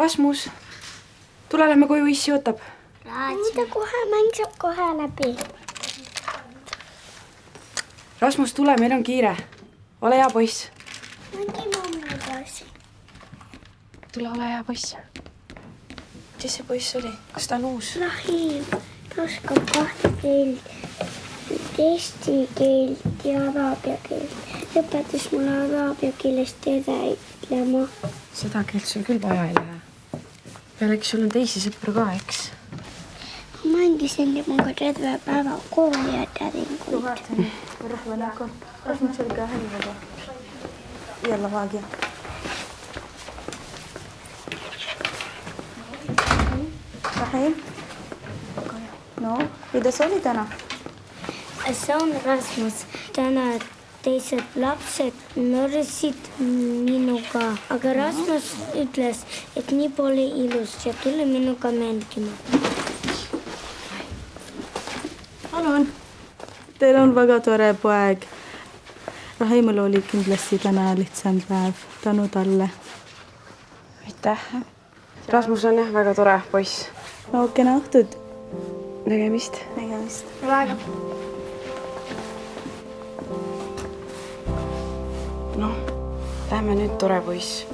Rasmus, tule lähme koju, issi ootab. Mida kohe, mäng saab kohe läbi. Rasmus, tule, meil on kiire. Ole hea poiss. Mängi mamma edasi. Tule, ole hea poiss. Kes see poiss oli? Kas ta on uus? Rahim, ta oskab 2 keelt. Eesti keelt ja araabia keelt. Õpetas mulle araabia keelest tere ütlema. Seda keelt sul küll vaja ei lähe. Pealegi sul on teisi sõpru ka, eks? Ma mängisin temaga terve päeva kooli ja täringuid. Rasmus oli ka häiriga. Jälle vaagia. Rahim? No, mida see oli täna? See on Rasmus. Täna teised lapsed nörsid minuga, aga Rasmus ütles, et nii pole ilus ja tuli minuga mängima. Palun. Teil on väga tore poeg. Rahimul oli kindlasti täna lihtsam päev. Tänu talle. Aitäh. Rasmus on jah väga tore poiss. No, kena õhtut. Nägemist. Nägemist. Noh, lähme nüüd, tore poiss.